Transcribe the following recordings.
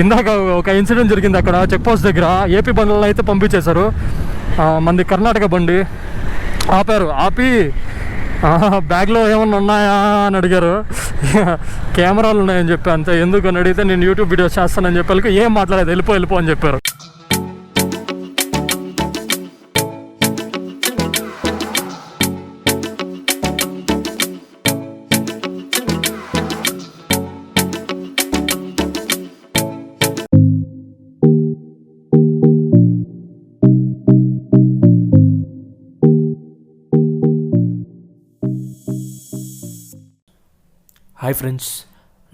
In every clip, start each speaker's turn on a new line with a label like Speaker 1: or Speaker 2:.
Speaker 1: ఇందాక ఒక ఇన్సిడెంట్ జరిగింది అక్కడ చెక్ పోస్ట్ దగ్గర. ఏపీ బండ్లను అయితే పంపించేశారు, మంది కర్ణాటక బండి ఆపారు. ఆపి బ్యాగ్లో ఏమన్నా ఉన్నాయా అని అడిగారు. కెమెరాలు ఉన్నాయని చెప్పి అంతే. ఎందుకు అని అడిగితే నేను యూట్యూబ్ వీడియోస్ చేస్తానని చెప్పి ఏం మాట్లాడేది, వెళ్ళిపో అని చెప్పారు.
Speaker 2: హాయ్ ఫ్రెండ్స్,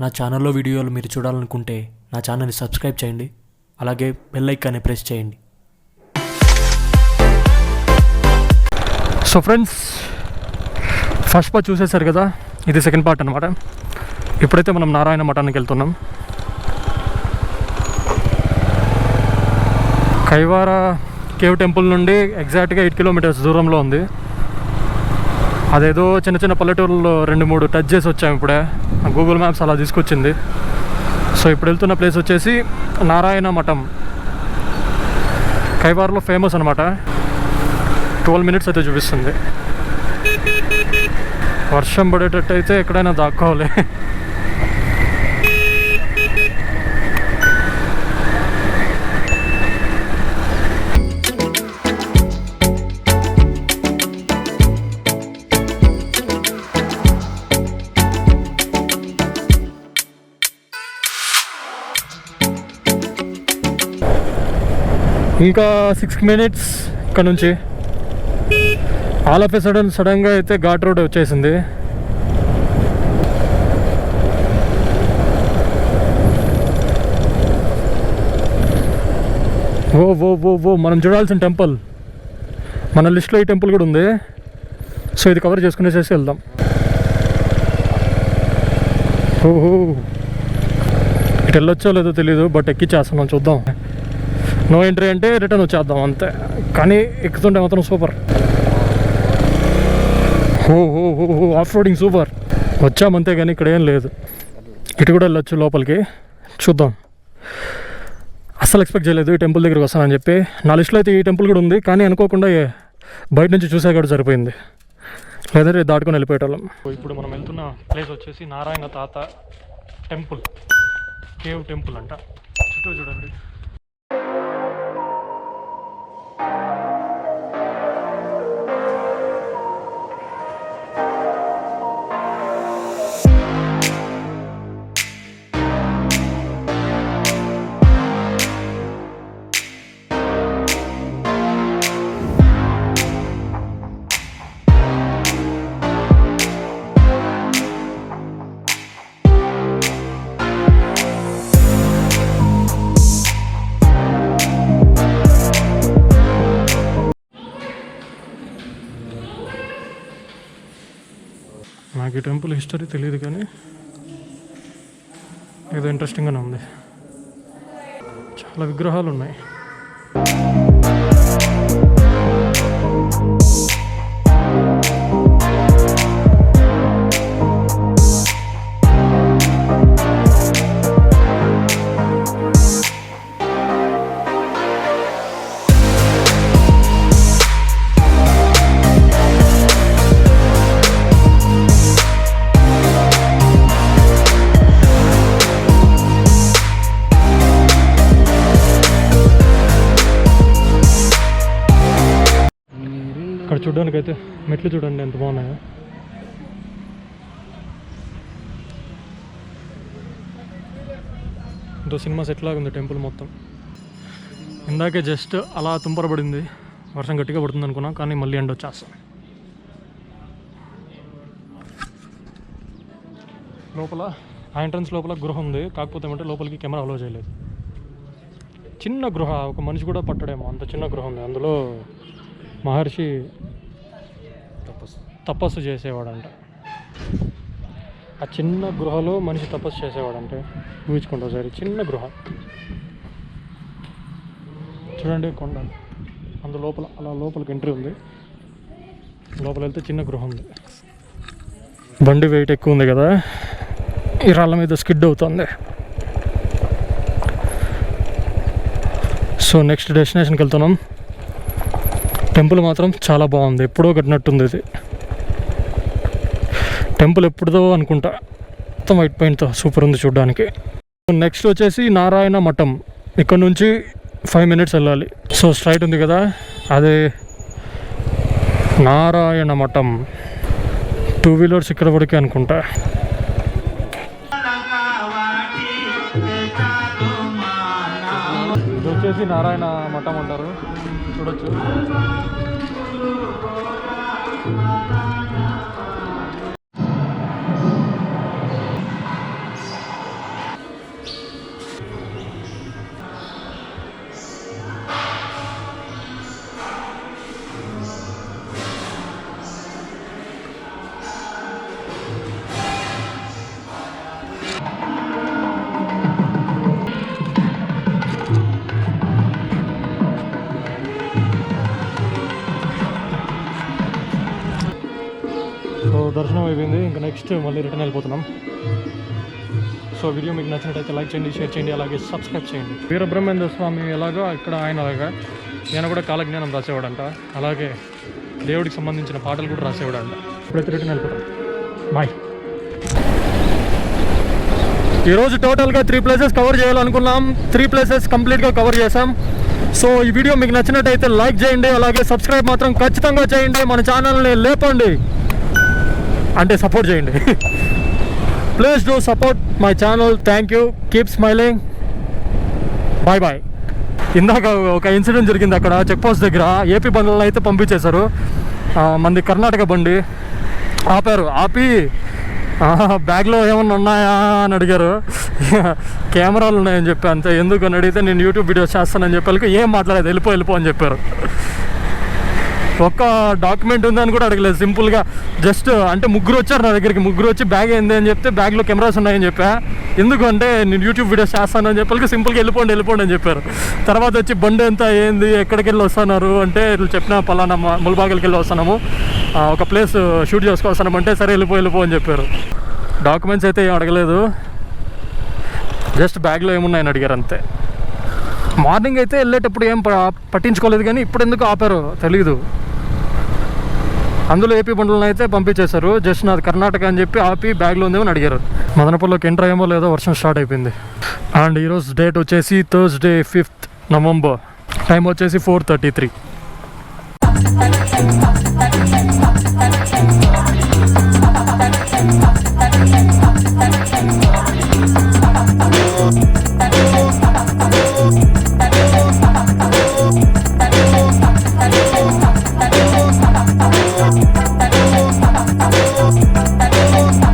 Speaker 2: నా ఛానల్లో వీడియోలు మీరు చూడాలనుకుంటే నా ఛానల్ని సబ్స్క్రైబ్ చేయండి, అలాగే బెల్ ఐకాన్ని ప్రెస్ చేయండి.
Speaker 1: సో ఫ్రెండ్స్, ఫస్ట్ పార్ట్ చూసేశారు కదా, ఇది సెకండ్ పార్ట్ అనమాట. ఇప్పుడైతే మనం నారాయణ మఠానికి వెళ్తున్నాం. కైవార కేవ్ టెంపుల్ నుండి ఎగ్జాక్ట్గా 8 కిలోమీటర్స్ దూరంలో ఉంది. అదేదో చిన్న చిన్న పల్లెటూరులో 2-3 టచ్ చేసి వచ్చాము ఇప్పుడే. గూగుల్ మ్యాప్స్ అలా తీసుకొచ్చింది. సో ఇప్పుడు వెళ్తున్న ప్లేస్ వచ్చేసి నారాయణ మఠం. కైవార్లో ఫేమస్ అనమాట. 12 మినిట్స్ అయితే చూపిస్తుంది. వర్షం పడేటట్టు అయితే ఎక్కడైనా దాక్కోవాలి. ఇంకా 6 మినిట్స్ ఇక్కడ నుంచి. ఆల్ ఆఫ్ ఎ సడన్గా అయితే ఘాట్ రోడ్ వచ్చేసింది. ఓ మనం చూడాల్సిన టెంపుల్, మన లిస్ట్లో ఈ టెంపుల్ కూడా ఉంది. సో ఇది కవర్ చేసుకునేసేసి వెళ్దాం. ఓహో, ఇటు వెళ్ళొచ్చో లేదో తెలీదు, బట్ ఎక్కిచ్చేస్తున్నాం, చూద్దాం. నో ఎంట్రీ అంటే రిటర్న్ వచ్చేద్దాం అంతే. కానీ ఎక్కుతుంటే మాత్రం సూపర్. Off roading super. వచ్చామంతే, కానీ ఇక్కడ ఏం లేదు. ఇటు కూడా వెళ్ళొచ్చు లోపలికి, చూద్దాం. అస్సలు ఎక్స్పెక్ట్ చేయలేదు ఈ టెంపుల్ దగ్గరికి వస్తానని చెప్పి. నా లిస్ట్లో అయితే ఈ టెంపుల్ కూడా ఉంది, కానీ అనుకోకుండా బయట నుంచి చూసే కూడా సరిపోయింది, లేదంటే దాటుకొని వెళ్ళిపోయేటోళ్ళం. ఇప్పుడు మనం వెళ్తున్న ప్లేస్ వచ్చేసి నారాయణ తాత టెంపుల్, కేవ్ టెంపుల్ అంట. చుట్టూ చూడండి. నాకు ఈ టెంపుల్ హిస్టరీ తెలియదు, కానీ ఏదో ఇంట్రెస్టింగ్గానే ఉంది. చాలా విగ్రహాలు ఉన్నాయి. ఇక్కడ చూడడానికైతే మెట్లు చూడండి ఎంత బాగున్నాయో. ఇంతో సినిమా సెట్ లాగా ఉంది టెంపుల్ మొత్తం. ఇందాకే జస్ట్ అలా తుంపరబడింది, వర్షం గట్టిగా పడుతుంది అనుకున్నా, కానీ మళ్ళీ ఎండ వచ్చేస్తాం. లోపల ఆ ఎంట్రన్స్ లోపల గృహ ఉంది, కాకపోతే ఏమంటే లోపలికి కెమెరా అలో చేయలేదు. చిన్న గృహ, ఒక మనిషి కూడా పట్టడేమో అంత చిన్న గృహ ఉంది. అందులో మహర్షి తపస్సు చేసేవాడంట. ఆ చిన్న గృహలో మనిషి తపస్సు చేసేవాడంటే ఊహించుకుంటా సరే. చిన్న గృహ చూడండి, కొండ అందు లోపల అలా లోపలికి ఎంట్రీ ఉంది. లోపల వెళ్తే చిన్న గృహ ఉంది. బండి వెయిట్ ఎక్కువ ఉంది కదా, ఈ రాళ్ళ మీద స్కిడ్ అవుతుంది. సో నెక్స్ట్ డెస్టినేషన్కి వెళ్తున్నాం. టెంపుల్ మాత్రం చాలా బాగుంది, ఎప్పుడో కట్టినట్టుంది ఇది. టెంపుల్ ఎప్పుడుదో అనుకుంటా, మొత్తం వైట్ పెయింట్తో సూపర్ ఉంది చూడడానికి. నెక్స్ట్ వచ్చేసి నారాయణ మఠం. ఇక్కడ నుంచి 5 minutes వెళ్ళాలి. సో స్ట్రైట్ ఉంది కదా, అదే నారాయణ మఠం. 2 wheelers ఇక్కడ వరకే అనుకుంటా. ఇది వచ్చేసి నారాయణ మఠం అంటారు, చూడొచ్చు. సో దర్శనం అయిపోయింది, ఇంకా నెక్స్ట్ మళ్ళీ రిటర్న్ వెళ్ళిపోతున్నాం. సో వీడియో మీకు నచ్చినట్టయితే లైక్ చేయండి, షేర్ చేయండి, అలాగే సబ్స్క్రైబ్ చేయండి. వీరబ్రహ్మేంద్ర స్వామి ఎలాగో ఇక్కడ ఆయన అలాగా ఈయన కూడా కాలజ్ఞానం రాసేవాడంట, అలాగే దేవుడికి సంబంధించిన పాటలు కూడా రాసేవాడంట. ఇప్పుడైతే రిటర్న్ వెళ్ళిపోతాం. బాయ్. ఈరోజు టోటల్గా 3 places కవర్ చేయాలనుకున్నాం. 3 places కంప్లీట్గా కవర్ చేసాం. సో ఈ వీడియో మీకు నచ్చినట్టయితే లైక్ చేయండి, అలాగే సబ్స్క్రైబ్ మాత్రం ఖచ్చితంగా చేయండి. మన ఛానల్ని లేపండి, అంటే సపోర్ట్ చేయండి. Please do support my channel. Thank you. Keep smiling. Bye bye. ఇందాక ఒక ఇన్సిడెంట్ జరిగింది అక్కడ చెక్ పోస్ట్ దగ్గర. ఏపీ బండ్లను అయితే పంపించేశారు, మంది కర్ణాటక బండి ఆపారు. ఆపి బ్యాగ్లో ఏమన్నా ఉన్నాయా అని అడిగారు. కెమెరాలు ఉన్నాయని చెప్పి అంతే. ఎందుకు అని అడిగితే నేను యూట్యూబ్ వీడియోస్ చేస్తానని చెప్పి ఏం మాట్లాడలేదు, వెళ్ళిపో అని చెప్పారు. ఒక్క డాక్యుమెంట్ ఉందని కూడా అడగలేదు, సింపుల్గా జస్ట్ అంటే 3 వచ్చారు నా దగ్గరికి. 3 వచ్చి బ్యాగ్ ఏంది అని చెప్తే బ్యాగ్లో కెమెరాస్ ఉన్నాయని చెప్పా. ఎందుకు అంటే నేను యూట్యూబ్ వీడియోస్ చేస్తానని చెప్పి సింపుల్గా వెళ్ళిపోండి అని చెప్పారు. తర్వాత వచ్చి బండి ఎంత ఏంది ఎక్కడికి వెళ్ళి వస్తున్నారు అంటే ఇట్లా చెప్పిన పలానా ముల్బాగిల్కి వెళ్ళి వస్తున్నాము, ఒక ప్లేస్ షూట్ చేసుకొస్తున్నామంటే సరే వెళ్ళిపో అని చెప్పారు. డాక్యుమెంట్స్ అయితే ఏం అడగలేదు, జస్ట్ బ్యాగ్లో ఏమున్నాయని అడిగారు అంతే. మార్నింగ్ అయితే వెళ్ళేటప్పుడు ఏం పట్టించుకోలేదు, కానీ ఇప్పుడు ఎందుకు ఆపారో తెలీదు. అందులో ఏపీ బండ్లను అయితే పంపించేశారు. జస్ట్ నాది కర్ణాటక అని చెప్పి ఆపి బ్యాగ్లో ఉందేమో అని అడిగారు. మదనపల్లిలోకి ఎంటర్ అయ్యేమో లేదో వర్షం స్టార్ట్ అయిపోయింది. అండ్ ఈరోజు డేట్ వచ్చేసి థర్స్డే 5th November. టైం వచ్చేసి 4:33.